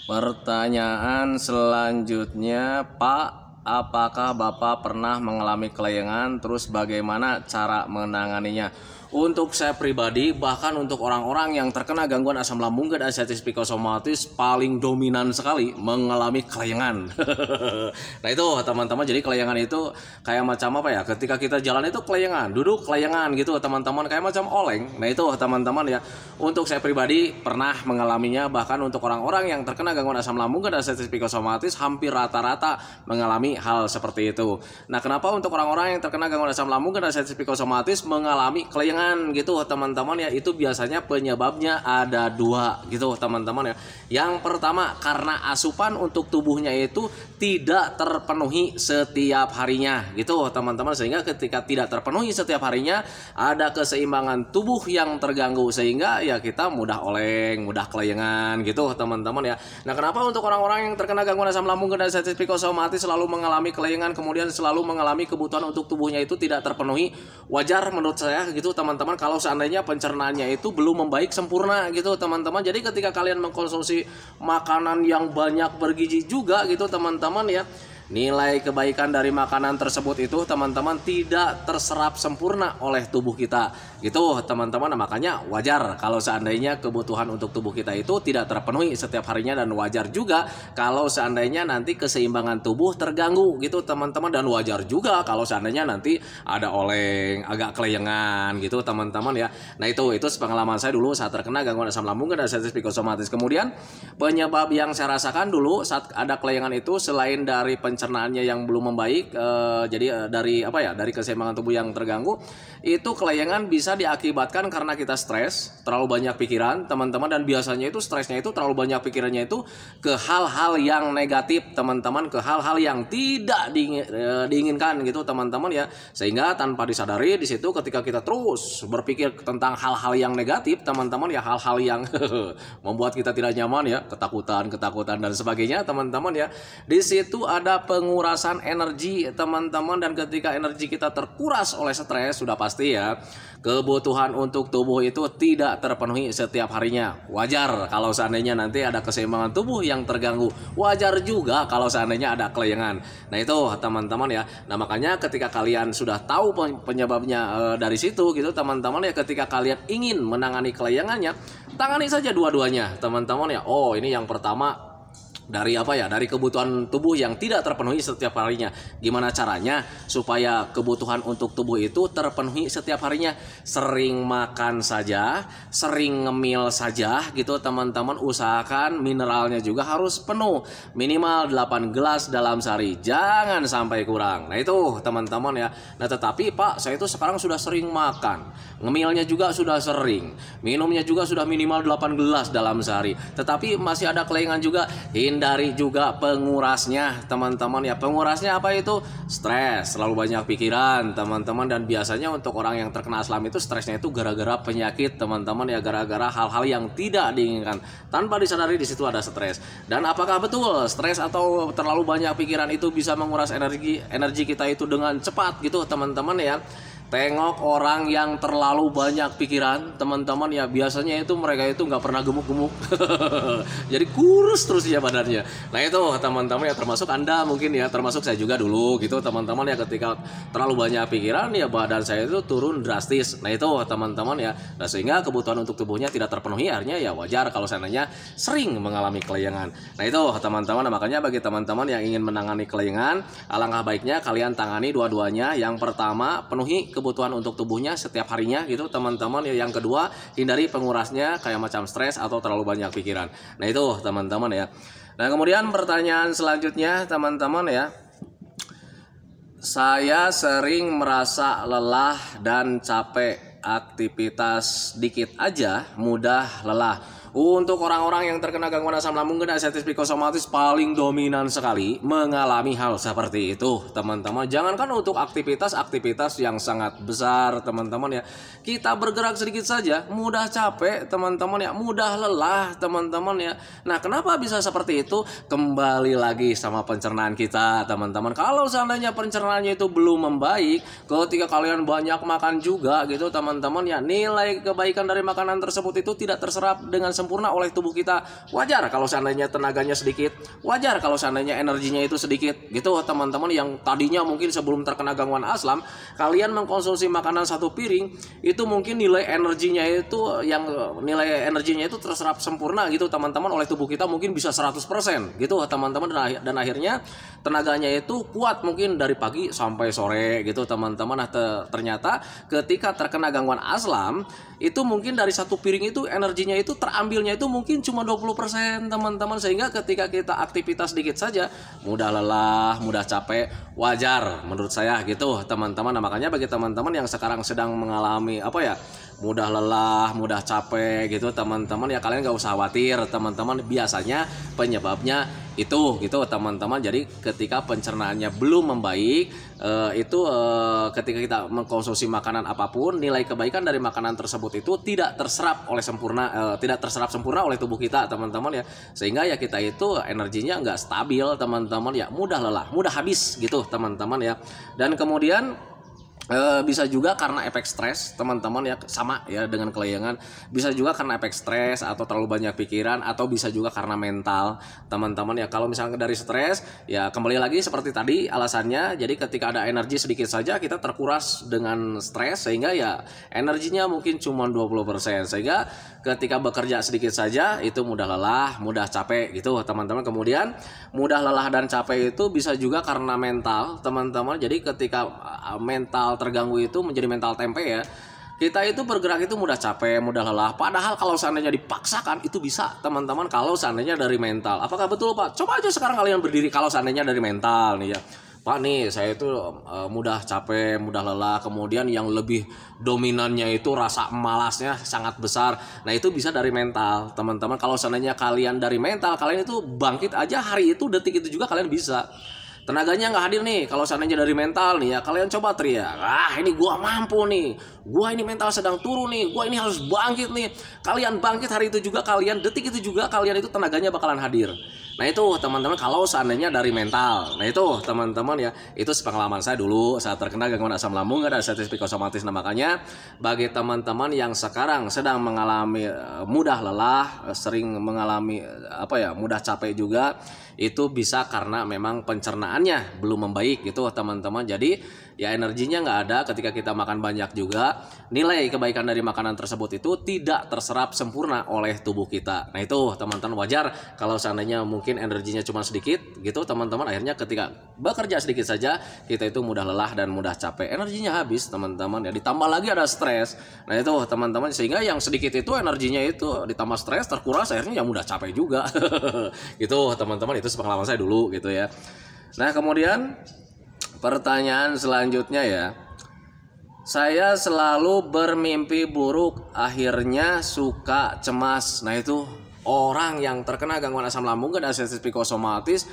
Pertanyaan selanjutnya, Pak, apakah Bapak pernah mengalami kelayangan? Terus bagaimana cara menanganinya? Untuk saya pribadi, bahkan untuk orang-orang yang terkena gangguan asam lambung dan asiatis psikosomatis paling dominan sekali mengalami kelayangan. Nah itu teman-teman, jadi kelayangan itu kayak macam apa ya? Ketika kita jalan itu kelayangan, duduk kelayangan gitu teman-teman, kayak macam oleng. Nah itu teman-teman ya, untuk saya pribadi pernah mengalaminya. Bahkan untuk orang-orang yang terkena gangguan asam lambung dan asiatis psikosomatis hampir rata-rata mengalami hal seperti itu. Nah kenapa untuk orang-orang yang terkena gangguan asam lambung dan asiatis psikosomatis mengalami kelayangan gitu teman-teman ya? Itu biasanya penyebabnya ada dua gitu teman-teman ya. Yang pertama, karena asupan untuk tubuhnya itu tidak terpenuhi setiap harinya gitu teman-teman, sehingga ketika tidak terpenuhi setiap harinya ada keseimbangan tubuh yang terganggu, sehingga ya kita mudah oleng, mudah kelayangan gitu teman-teman ya. Nah kenapa untuk orang-orang yang terkena gangguan asam lambung dan asiatis psikosomatis selalu mengalami kelayangan, kemudian selalu mengalami kebutuhan untuk tubuhnya itu tidak terpenuhi? Wajar menurut saya gitu teman-teman, kalau seandainya pencernaannya itu belum membaik sempurna gitu teman-teman. Jadi ketika kalian mengkonsumsi makanan yang banyak bergizi juga gitu teman-teman ya, nilai kebaikan dari makanan tersebut itu teman-teman tidak terserap sempurna oleh tubuh kita gitu teman-teman. Nah, makanya wajar kalau seandainya kebutuhan untuk tubuh kita itu tidak terpenuhi setiap harinya, dan wajar juga kalau seandainya nanti keseimbangan tubuh terganggu gitu teman-teman, dan wajar juga kalau seandainya nanti ada oleng, agak kelayangan gitu teman-teman ya. Nah itu pengalaman saya dulu saat terkena gangguan asam lambung dan asiatis psikosomatis. Kemudian penyebab yang saya rasakan dulu saat ada kelayangan itu, selain dari pencernaannya yang belum membaik, dari dari keseimbangan tubuh yang terganggu, itu kelayangan bisa diakibatkan karena kita stres, terlalu banyak pikiran teman-teman, dan biasanya itu stresnya itu terlalu banyak pikirannya itu ke hal-hal yang negatif teman-teman, ke hal-hal yang tidak diinginkan gitu teman-teman ya, sehingga tanpa disadari di situ ketika kita terus berpikir tentang hal-hal yang negatif teman-teman ya, hal-hal yang membuat kita tidak nyaman ya, ketakutan dan sebagainya teman-teman ya, di situ ada pengurasan energi teman-teman. Dan ketika energi kita terkuras oleh stres, sudah pasti ya kebutuhan untuk tubuh itu tidak terpenuhi setiap harinya. Wajar kalau seandainya nanti ada keseimbangan tubuh yang terganggu, wajar juga kalau seandainya ada kelayangan. Nah itu teman-teman ya. Nah makanya ketika kalian sudah tahu penyebabnya dari situ gitu teman-teman ya, ketika kalian ingin menangani kelayangannya, tangani saja dua-duanya teman-teman ya. Oh ini yang pertama, dari dari kebutuhan tubuh yang tidak terpenuhi setiap harinya. Gimana caranya supaya kebutuhan untuk tubuh itu terpenuhi setiap harinya? Sering makan saja, sering ngemil saja gitu teman-teman. Usahakan mineralnya juga harus penuh, minimal 8 gelas dalam sehari, jangan sampai kurang. Nah itu teman-teman ya. Nah tetapi Pak, saya itu sekarang sudah sering makan, ngemilnya juga sudah sering, minumnya juga sudah minimal 8 gelas dalam sehari, tetapi masih ada kelayangan juga. Hindari juga pengurasnya teman-teman ya. Pengurasnya apa itu? Stres, selalu banyak pikiran teman-teman. Dan biasanya untuk orang yang terkena asam itu stresnya itu gara-gara penyakit teman-teman ya, gara-gara hal-hal yang tidak diinginkan. Tanpa disadari di situ ada stres. Dan apakah betul stres atau terlalu banyak pikiran itu bisa menguras energi kita itu dengan cepat gitu teman-teman ya? Tengok orang yang terlalu banyak pikiran teman-teman ya, biasanya itu mereka itu nggak pernah gemuk-gemuk jadi kurus terus ya badannya. Nah itu teman-teman ya, termasuk Anda mungkin ya, termasuk saya juga dulu gitu teman-teman ya, ketika terlalu banyak pikiran ya badan saya itu turun drastis. Nah itu teman-teman ya. Nah sehingga kebutuhan untuk tubuhnya tidak terpenuhi, akhirnya ya wajar kalau seandainya sering mengalami kelayangan. Nah itu teman-teman. Nah, makanya bagi teman-teman yang ingin menangani kelayangan, alangkah baiknya kalian tangani dua-duanya. Yang pertama, penuhi kebutuhan untuk tubuhnya setiap harinya gitu teman-teman ya. Yang kedua, hindari pengurasnya kayak macam stres atau terlalu banyak pikiran. Nah itu teman-teman ya. Nah kemudian pertanyaan selanjutnya teman-teman ya, saya sering merasa lelah dan capek, aktivitas dikit aja mudah lelah. Untuk orang-orang yang terkena gangguan asam lambung dan asiatis psikosomatis paling dominan sekali mengalami hal seperti itu teman-teman. Jangankan untuk aktivitas yang sangat besar teman-teman ya, kita bergerak sedikit saja mudah capek teman-teman ya, mudah lelah teman-teman ya. Nah kenapa bisa seperti itu? Kembali lagi sama pencernaan kita teman-teman. Kalau seandainya pencernaannya itu belum membaik, ketika kalian banyak makan juga gitu teman-teman ya, nilai kebaikan dari makanan tersebut itu tidak terserap dengan sempurna sempurna oleh tubuh kita. Wajar kalau seandainya tenaganya sedikit, wajar kalau seandainya energinya itu sedikit gitu teman-teman. Yang tadinya mungkin sebelum terkena gangguan aslam, kalian mengkonsumsi makanan satu piring, itu mungkin nilai energinya itu terserap sempurna gitu teman-teman oleh tubuh kita, mungkin bisa 100% gitu teman-teman, dan akhirnya tenaganya itu kuat mungkin dari pagi sampai sore gitu teman-teman. Nah ternyata ketika terkena gangguan aslam, itu mungkin dari satu piring itu energinya itu terambilnya itu mungkin cuma 20% teman-teman. Sehingga ketika kita aktivitas sedikit saja mudah lelah, mudah capek, wajar menurut saya gitu teman-teman. Nah makanya bagi teman-teman yang sekarang sedang mengalami mudah lelah, mudah capek gitu teman-teman, ya kalian gak usah khawatir teman-teman, biasanya penyebabnya itu gitu teman-teman. Jadi ketika pencernaannya belum membaik, ketika kita mengkonsumsi makanan apapun, nilai kebaikan dari makanan tersebut itu tidak terserap sempurna oleh tubuh kita teman-teman ya, sehingga ya kita itu energinya nggak stabil teman-teman ya, mudah lelah, mudah habis gitu teman-teman ya. Dan kemudian bisa juga karena efek stres teman-teman ya, sama ya dengan kelayangan, bisa juga karena efek stres atau terlalu banyak pikiran, atau bisa juga karena mental teman-teman ya. Kalau misalnya dari stres ya kembali lagi seperti tadi alasannya, jadi ketika ada energi sedikit saja kita terkuras dengan stres, sehingga ya energinya mungkin cuma 20%, sehingga ketika bekerja sedikit saja itu mudah lelah, mudah capek gitu teman-teman. Kemudian mudah lelah dan capek itu bisa juga karena mental teman-teman. Jadi ketika mental terganggu itu menjadi mental tempe ya, kita itu bergerak itu mudah capek, mudah lelah. Padahal kalau seandainya dipaksakan itu bisa teman-teman, kalau seandainya dari mental. Apakah betul Pak? Coba aja sekarang kalian berdiri kalau seandainya dari mental nih ya. Pak nih saya itu mudah capek, mudah lelah, kemudian yang lebih dominannya itu rasa malasnya sangat besar. Nah itu bisa dari mental teman-teman. Kalau seandainya kalian dari mental, kalian itu bangkit aja hari itu, detik itu juga kalian bisa. Tenaganya nggak hadir nih kalau seandainya dari mental nih ya, kalian coba teriak, ini gua mampu nih, gua ini mental sedang turun nih, gua ini harus bangkit nih. Kalian bangkit hari itu juga, kalian detik itu juga kalian itu tenaganya bakalan hadir. Nah itu teman-teman kalau seandainya dari mental. Nah itu teman-teman ya, itu pengalaman saya dulu saat terkena gangguan asam lambung, ada status psikosomatis. Nah makanya bagi teman-teman yang sekarang sedang mengalami mudah lelah, sering mengalami mudah capek juga, itu bisa karena memang pencernaannya belum membaik gitu teman-teman. Jadi ya energinya nggak ada. Ketika kita makan banyak juga, nilai kebaikan dari makanan tersebut itu tidak terserap sempurna oleh tubuh kita. Nah itu teman-teman wajar kalau seandainya mungkin energinya cuma sedikit gitu teman-teman, akhirnya ketika bekerja sedikit saja kita itu mudah lelah dan mudah capek, energinya habis teman-teman ya, ditambah lagi ada stres. Nah itu teman-teman, sehingga yang sedikit itu energinya itu ditambah stres terkuras, akhirnya ya mudah capek juga gitu teman-teman. Itu pengalaman saya dulu gitu ya. Nah kemudian pertanyaan selanjutnya ya, saya selalu bermimpi buruk, akhirnya suka cemas. Nah itu orang yang terkena gangguan asam lambung dan status psikosomatis,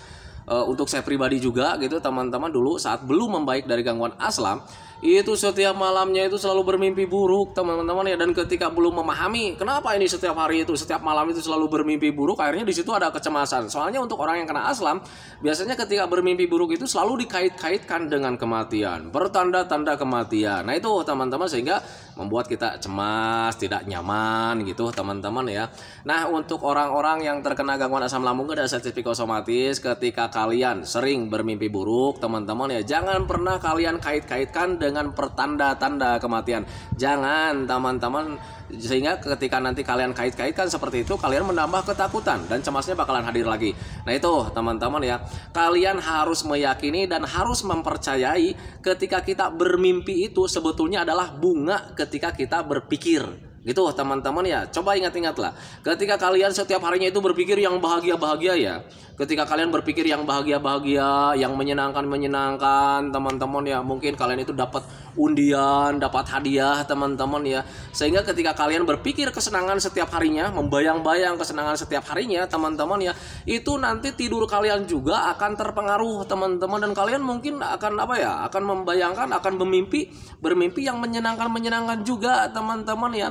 untuk saya pribadi juga gitu teman-teman, dulu saat belum membaik dari gangguan asam, itu setiap malamnya itu selalu bermimpi buruk teman-teman ya. Dan ketika belum memahami kenapa ini setiap hari itu, setiap malam itu selalu bermimpi buruk, akhirnya di situ ada kecemasan. Soalnya untuk orang yang kena asam, biasanya ketika bermimpi buruk itu selalu dikait-kaitkan dengan kematian, bertanda-tanda kematian. Nah itu teman-teman, sehingga membuat kita cemas, tidak nyaman gitu teman-teman ya. Nah untuk orang-orang yang terkena gangguan asam lambung dan status psikosomatis, ketika kalian sering bermimpi buruk teman-teman ya, jangan pernah kalian kait-kaitkan dengan pertanda-tanda kematian. Jangan teman-teman, sehingga ketika nanti kalian kait-kaitkan seperti itu, kalian menambah ketakutan dan cemasnya bakalan hadir lagi. Nah itu teman-teman ya, kalian harus meyakini dan harus mempercayai ketika kita bermimpi itu sebetulnya adalah bunga ketika kita berpikir gitu teman-teman ya. Coba ingat-ingatlah, ketika kalian setiap harinya itu berpikir yang bahagia-bahagia ya, ketika kalian berpikir yang bahagia-bahagia, yang menyenangkan teman-teman ya, mungkin kalian itu dapat undian, dapat hadiah teman-teman ya. Sehingga ketika kalian berpikir kesenangan setiap harinya, membayang-bayang kesenangan setiap harinya teman-teman ya, itu nanti tidur kalian juga akan terpengaruh teman-teman, dan kalian mungkin akan akan membayangkan, akan bermimpi yang menyenangkan juga teman-teman ya.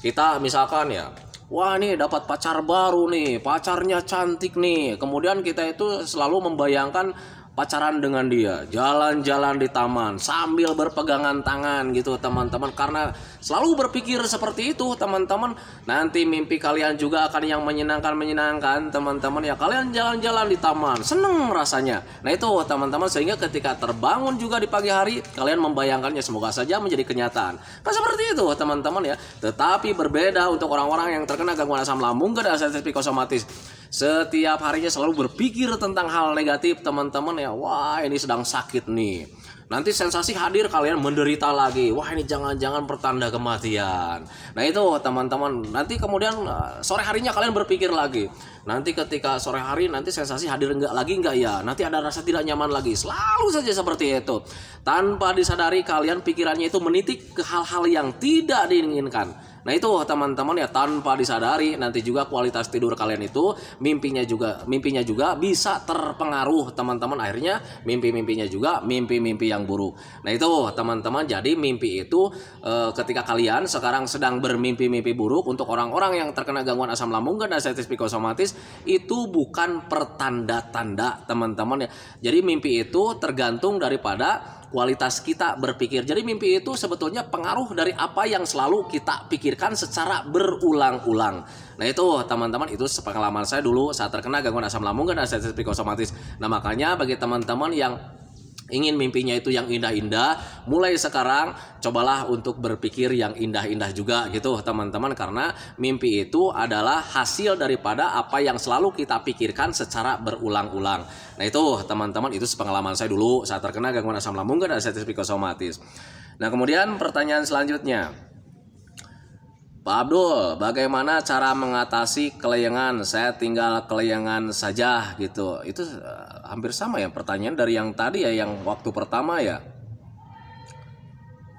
Kita misalkan ya, wah nih dapat pacar baru nih, pacarnya cantik nih. Kemudian kita itu selalu membayangkan pacaran dengan dia, jalan-jalan di taman sambil berpegangan tangan gitu teman-teman, karena selalu berpikir seperti itu teman-teman. Nanti mimpi kalian juga akan yang menyenangkan teman-teman ya, kalian jalan-jalan di taman seneng rasanya. Nah itu teman-teman, sehingga ketika terbangun juga di pagi hari kalian membayangkannya, semoga saja menjadi kenyataan. Kan seperti itu teman-teman ya. Tetapi berbeda untuk orang-orang yang terkena gangguan asam lambung dan sensitif psikosomatis. Setiap harinya selalu berpikir tentang hal negatif teman-teman ya. Wah ini sedang sakit nih. Nanti sensasi hadir kalian menderita lagi. Wah ini jangan-jangan pertanda kematian. Nah itu teman-teman. Nanti kemudian sore harinya kalian berpikir lagi. Nanti ketika sore hari nanti sensasi hadir enggak ya. Nanti ada rasa tidak nyaman lagi. Selalu saja seperti itu. Tanpa disadari kalian pikirannya itu menitik ke hal-hal yang tidak diinginkan. Nah itu teman-teman ya, tanpa disadari nanti juga kualitas tidur kalian itu mimpinya juga bisa terpengaruh teman-teman. Akhirnya mimpi-mimpinya juga mimpi-mimpi yang buruk. Nah itu teman-teman, jadi mimpi itu ketika kalian sekarang sedang bermimpi-mimpi buruk, untuk orang-orang yang terkena gangguan asam lambung dan sensitif psikosomatis itu bukan pertanda-tanda teman-teman ya. Jadi mimpi itu tergantung daripada kualitas kita berpikir. Jadi mimpi itu sebetulnya pengaruh dari apa yang selalu kita pikirkan secara berulang-ulang. Nah itu teman-teman, itu pengalaman saya dulu saat terkena gangguan asam lambung dan sensitif psikosomatis. Nah makanya bagi teman-teman yang ingin mimpinya itu yang indah-indah, mulai sekarang cobalah untuk berpikir yang indah-indah juga gitu teman-teman, karena mimpi itu adalah hasil daripada apa yang selalu kita pikirkan secara berulang-ulang. Nah itu teman-teman, itu pengalaman saya dulu saat terkena gangguan asam lambung dan sensitif psikosomatis. Nah kemudian pertanyaan selanjutnya, Pak Abdul, bagaimana cara mengatasi kelayangan? Saya tinggal kelayangan saja gitu. Itu hampir sama ya pertanyaan dari yang tadi ya, yang waktu pertama ya.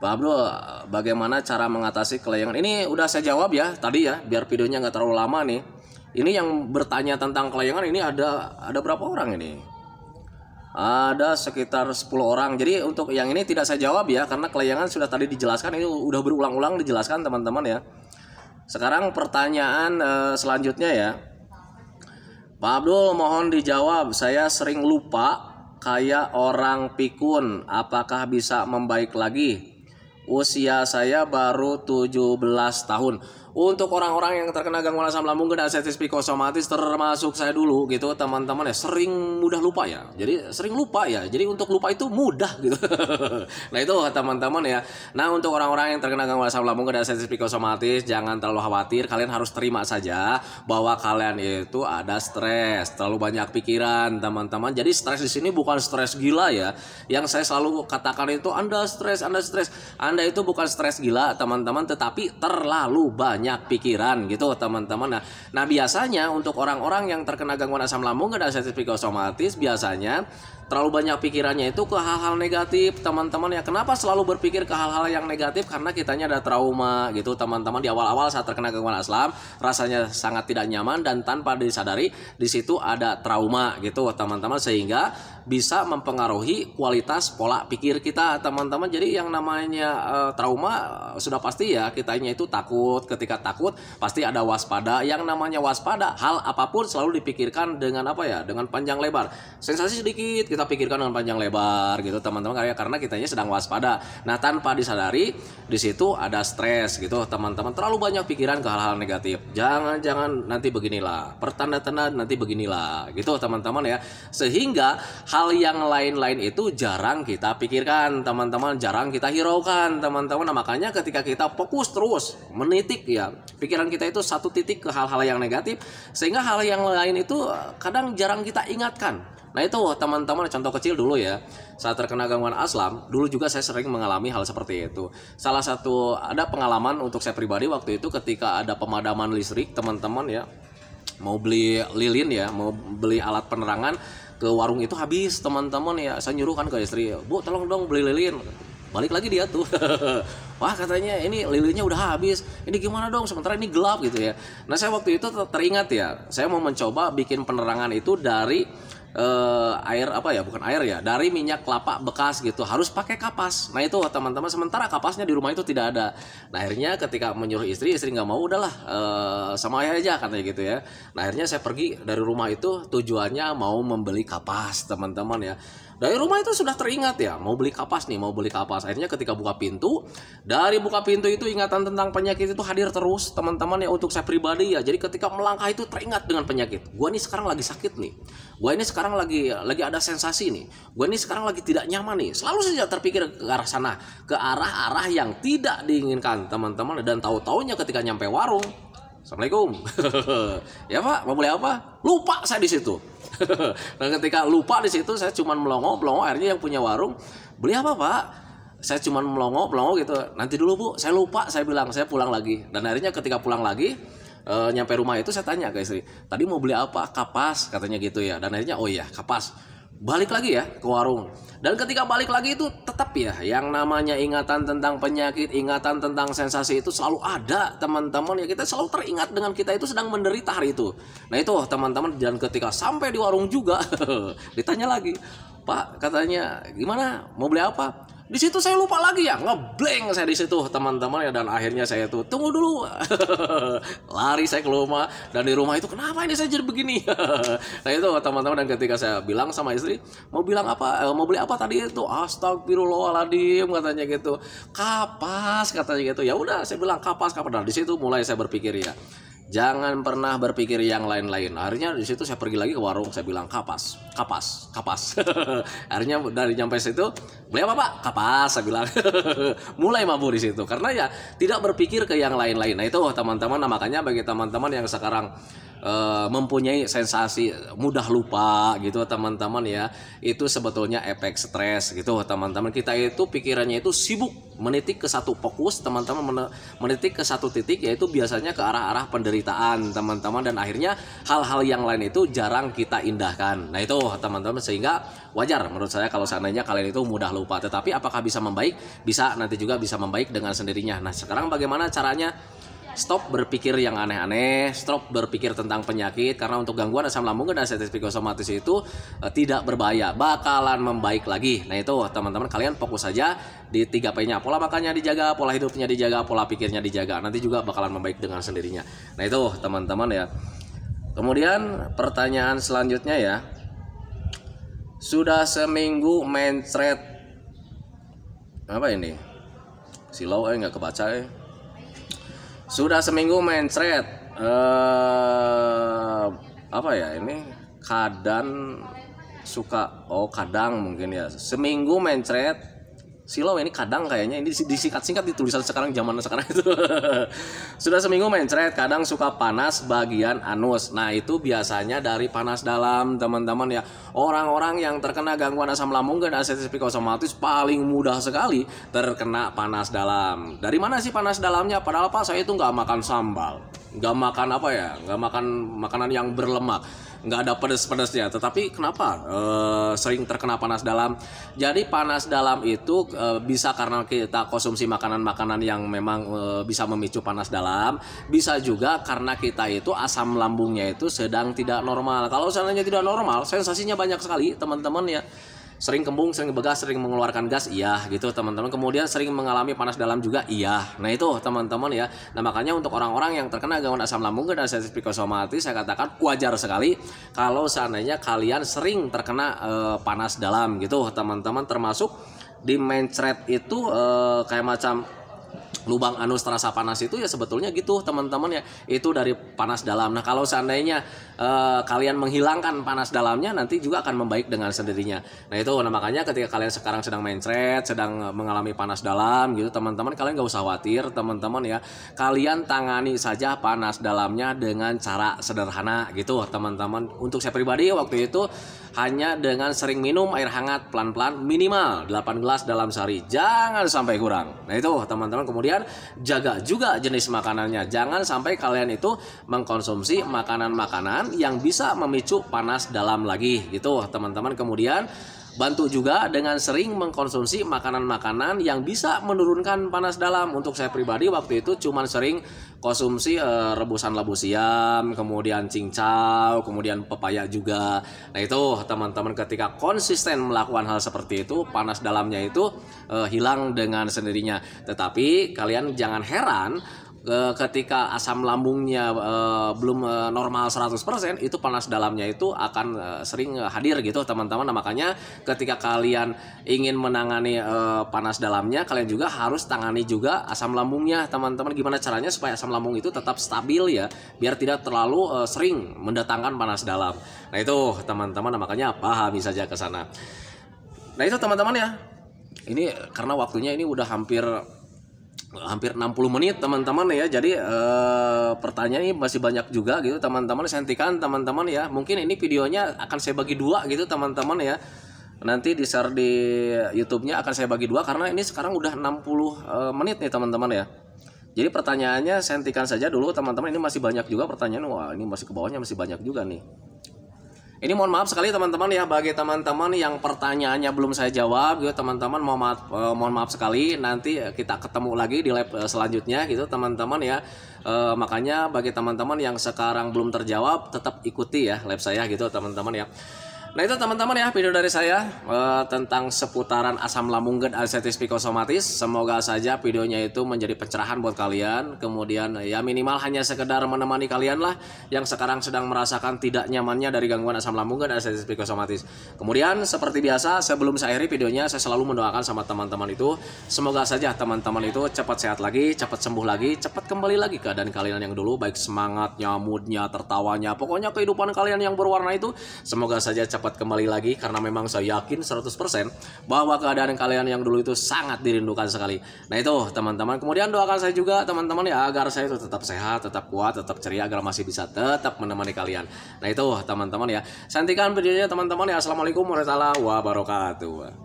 Pak Abdul, bagaimana cara mengatasi kelayangan? Ini udah saya jawab ya tadi ya, biar videonya nggak terlalu lama nih. Ini yang bertanya tentang kelayangan ini ada berapa orang ini? Ada sekitar 10 orang. Jadi untuk yang ini tidak saya jawab ya, karena kelayangan sudah tadi dijelaskan, ini udah berulang-ulang dijelaskan teman-teman ya. Sekarang pertanyaan selanjutnya ya, Pak Abdul mohon dijawab, saya sering lupa kayak orang pikun, apakah bisa membaik lagi? Usia saya baru 17 tahun. Untuk orang-orang yang terkena gangguan asam lambung dan sensitif psikosomatis termasuk saya dulu gitu teman-teman ya, sering mudah lupa ya. Jadi sering lupa ya. Jadi untuk lupa itu mudah gitu. Nah itu teman-teman ya. Nah untuk orang-orang yang terkena gangguan asam lambung dan sensitif psikosomatis, jangan terlalu khawatir. Kalian harus terima saja bahwa kalian itu ada stres, terlalu banyak pikiran teman-teman. Jadi stres di sini bukan stres gila ya. Yang saya selalu katakan itu Anda stres. Anda itu bukan stres gila teman-teman, tetapi terlalu banyak pikiran gitu teman-teman. Nah biasanya untuk orang-orang yang terkena gangguan asam lambung dan sensitif psikosomatis, biasanya terlalu banyak pikirannya itu ke hal-hal negatif teman-teman ya. Kenapa selalu berpikir ke hal-hal yang negatif? Karena kitanya ada trauma gitu teman-teman. Di awal-awal saat terkena gangguan asam rasanya sangat tidak nyaman, dan tanpa disadari di situ ada trauma gitu teman-teman, sehingga bisa mempengaruhi kualitas pola pikir kita teman-teman. Jadi yang namanya trauma sudah pasti ya, kitanya itu takut. Ketika takut pasti ada waspada. Yang namanya waspada, hal apapun selalu dipikirkan dengan apa ya, dengan panjang lebar. Sensasi sedikit kita pikirkan dengan panjang lebar gitu teman-teman, karena kitanya sedang waspada. Nah tanpa disadari di situ ada stres gitu teman-teman, terlalu banyak pikiran ke hal-hal negatif. Jangan nanti beginilah, pertanda-tanda nanti beginilah gitu teman-teman ya, sehingga hal yang lain-lain itu jarang kita pikirkan teman-teman, jarang kita hiraukan teman-teman. Nah makanya ketika kita fokus terus menitik ya, pikiran kita itu satu titik ke hal-hal yang negatif, sehingga hal yang lain itu kadang jarang kita ingatkan. Nah itu teman-teman, contoh kecil dulu ya, saat terkena gangguan asam dulu juga saya sering mengalami hal seperti itu. Salah satu ada pengalaman untuk saya pribadi waktu itu ketika ada pemadaman listrik teman-teman ya, mau beli lilin ya, mau beli alat penerangan ke warung itu habis teman-teman ya. Saya nyuruh kan ke istri, Bu tolong dong beli lilin. Balik lagi dia tuh, wah katanya ini lilinnya udah habis, ini gimana dong, sementara ini gelap gitu ya. Nah saya waktu itu teringat ya, saya mau mencoba bikin penerangan itu dari air apa ya, bukan air ya, dari minyak kelapa bekas gitu, harus pakai kapas. Nah itu teman-teman, sementara kapasnya di rumah itu tidak ada. Nah akhirnya ketika menyuruh istri nggak mau, udahlah sama ayah aja katanya gitu ya. Nah akhirnya saya pergi dari rumah itu tujuannya mau membeli kapas teman-teman ya. Dari rumah itu sudah teringat ya, mau beli kapas nih, mau beli kapas. Akhirnya ketika buka pintu, dari buka pintu itu ingatan tentang penyakit itu hadir terus teman-teman ya, untuk saya pribadi ya. Jadi ketika melangkah itu teringat dengan penyakit. Gua nih sekarang lagi sakit nih. Gua ini sekarang lagi ada sensasi nih. Gua ini sekarang lagi tidak nyaman nih. Selalu saja terpikir ke arah sana, ke arah-arah yang tidak diinginkan teman-teman. Dan tahu-taunya ketika nyampe warung, Assalamualaikum. Ya Pak, mau beli apa? Lupa saya di situ. Dan ketika lupa di situ, saya cuman melongo. Akhirnya yang punya warung, beli apa Pak? Saya cuman melongo gitu. Nanti dulu Bu, saya lupa. Saya bilang saya pulang lagi. Dan akhirnya ketika pulang lagi, nyampe rumah itu saya tanya ke istri, tadi mau beli apa? Kapas katanya gitu ya. Dan akhirnya oh iya kapas. Balik lagi ya ke warung. Dan ketika balik lagi itu tetap ya, yang namanya ingatan tentang penyakit, ingatan tentang sensasi itu selalu ada teman-teman ya. Kita selalu teringat dengan kita itu sedang menderita hari itu. Nah itu teman-teman, dan ketika sampai di warung juga ditanya lagi, Pak katanya gimana, mau beli apa? Di situ saya lupa lagi ya, ngeblank saya di situ teman-teman ya. Dan akhirnya saya tuh tunggu dulu. Lari saya ke rumah, dan di rumah itu kenapa ini saya jadi begini. Nah itu teman-teman, dan ketika saya bilang sama istri, mau bilang apa, mau beli apa tadi itu, astagfirullahaladzim katanya gitu, kapas katanya gitu. Ya udah saya bilang kapas. Nah di situ mulai saya berpikir ya, jangan pernah berpikir yang lain-lain. Akhirnya di situ saya pergi lagi ke warung, saya bilang kapas. Akhirnya dari nyampe situ, beli apa Pak? Kapas, saya bilang. Mulai mabuk di situ karena ya tidak berpikir ke yang lain-lain. Nah itu teman-teman, nah, makanya bagi teman-teman yang sekarang mempunyai sensasi mudah lupa gitu teman-teman ya, itu sebetulnya efek stres gitu teman-teman. Kita itu pikirannya itu sibuk menitik ke satu fokus teman-teman, menitik ke satu titik, yaitu biasanya ke arah-arah penderitaan teman-teman, dan akhirnya hal-hal yang lain itu jarang kita indahkan. Nah itu teman-teman, sehingga wajar menurut saya kalau seandainya kalian itu mudah lupa. Tetapi apakah bisa membaik? Bisa, nanti juga bisa membaik dengan sendirinya. Nah sekarang bagaimana caranya? Stop berpikir yang aneh-aneh, stop berpikir tentang penyakit, karena untuk gangguan asam lambung dan sensitif psikosomatis itu tidak berbahaya, bakalan membaik lagi. Nah itu teman-teman, kalian fokus saja di 3P-nya, pola makannya dijaga, pola hidupnya dijaga, pola pikirnya dijaga, nanti juga bakalan membaik dengan sendirinya. Nah itu teman-teman ya. Kemudian pertanyaan selanjutnya ya, sudah seminggu mencret, apa ini? Silau nggak kebaca ya. Sudah seminggu mencret, apa ya ini, kadang suka, kadang mungkin ya, seminggu mencret. Silau ini kadang kayaknya ini disingkat-singkat di tulisan sekarang, zaman sekarang itu. Sudah seminggu mencret, kadang suka panas bagian anus. Nah itu biasanya dari panas dalam teman-teman ya. Orang-orang yang terkena gangguan asam lambung dan sensitif psikosomatis paling mudah sekali terkena panas dalam. Dari mana sih panas dalamnya? Padahal Pak saya itu nggak makan sambal, nggak makan apa ya, nggak makan makanan yang berlemak, nggak ada pedas-pedasnya, tetapi kenapa sering terkena panas dalam? Jadi panas dalam itu bisa karena kita konsumsi makanan-makanan yang memang bisa memicu panas dalam, bisa juga karena kita itu asam lambungnya itu sedang tidak normal. Kalau seandainya tidak normal, sensasinya banyak sekali teman-teman ya. Sering kembung, sering begas, sering mengeluarkan gas, iya gitu teman-teman. Kemudian sering mengalami panas dalam juga, iya. Nah itu teman-teman ya. Nah makanya untuk orang-orang yang terkena gangguan asam lambung dan sensitif psikosomatis, saya katakan wajar sekali kalau seandainya kalian sering terkena panas dalam gitu teman-teman. Termasuk di mencret itu kayak macam lubang anus terasa panas itu ya sebetulnya gitu teman-teman ya, itu dari panas dalam. Nah kalau seandainya kalian menghilangkan panas dalamnya, nanti juga akan membaik dengan sendirinya. Nah itu, nah makanya ketika kalian sekarang sedang mencret, sedang mengalami panas dalam gitu teman-teman, kalian gak usah khawatir teman-teman ya. Kalian tangani saja panas dalamnya dengan cara sederhana gitu teman-teman. Untuk saya pribadi waktu itu hanya dengan sering minum air hangat pelan-pelan, minimal 8 gelas dalam sehari, jangan sampai kurang. Nah itu teman-teman. Kemudian jaga juga jenis makanannya, jangan sampai kalian itu mengkonsumsi makanan-makanan yang bisa memicu panas dalam lagi gitu teman-teman. Kemudian Bantu juga dengan sering mengkonsumsi makanan-makanan yang bisa menurunkan panas dalam. Untuk saya pribadi waktu itu cuman sering konsumsi rebusan labu siam, kemudian cincau, kemudian pepaya juga. Nah itu teman-teman ketika konsisten melakukan hal seperti itu, panas dalamnya itu hilang dengan sendirinya. Tetapi kalian jangan heran ketika asam lambungnya belum normal 100%, itu panas dalamnya itu akan sering hadir gitu teman-teman. Nah, makanya ketika kalian ingin menangani panas dalamnya, kalian juga harus tangani juga asam lambungnya teman-teman. Gimana caranya supaya asam lambung itu tetap stabil ya, biar tidak terlalu sering mendatangkan panas dalam. Nah itu teman-teman, nah, makanya pahami saja ke sana. Nah itu teman-teman ya, ini karena waktunya ini udah hampir 60 menit teman-teman ya. Jadi pertanyaan ini masih banyak juga gitu teman-teman. Saya hentikan teman-teman ya. Mungkin ini videonya akan saya bagi dua gitu teman-teman ya. Nanti di share di YouTube-nya akan saya bagi dua karena ini sekarang udah 60 menit nih teman-teman ya. Jadi pertanyaannya saya hentikan saja dulu teman-teman. Ini masih banyak juga pertanyaan. Wah, ini masih ke bawahnya masih banyak juga nih. Ini mohon maaf sekali teman-teman ya, bagi teman-teman yang pertanyaannya belum saya jawab gitu teman-teman, mohon maaf sekali. Nanti kita ketemu lagi di lab selanjutnya gitu teman-teman ya. Makanya bagi teman-teman yang sekarang belum terjawab, tetap ikuti ya lab saya gitu teman-teman ya. Nah itu teman-teman ya video dari saya tentang seputaran asam lambung dan anestesi psikosomatis. Semoga saja videonya itu menjadi pencerahan buat kalian. Kemudian ya minimal hanya sekedar menemani kalian lah yang sekarang sedang merasakan tidak nyamannya dari gangguan asam lambung dan anestesi psikosomatis. Kemudian seperti biasa sebelum saya akhiri videonya, saya selalu mendoakan sama teman-teman itu, semoga saja teman-teman itu cepat sehat lagi, cepat sembuh lagi, cepat kembali lagi keadaan kalian yang dulu, baik semangatnya, moodnya, tertawanya, pokoknya kehidupan kalian yang berwarna itu semoga saja cepat kembali lagi, karena memang saya yakin 100% bahwa keadaan kalian yang dulu itu sangat dirindukan sekali. Nah itu teman-teman, kemudian doakan saya juga teman-teman ya, agar saya itu tetap sehat, tetap kuat, tetap ceria, agar masih bisa tetap menemani kalian. Nah itu teman-teman ya, saya hentikan videonya teman-teman ya. Assalamualaikum warahmatullahi wabarakatuh.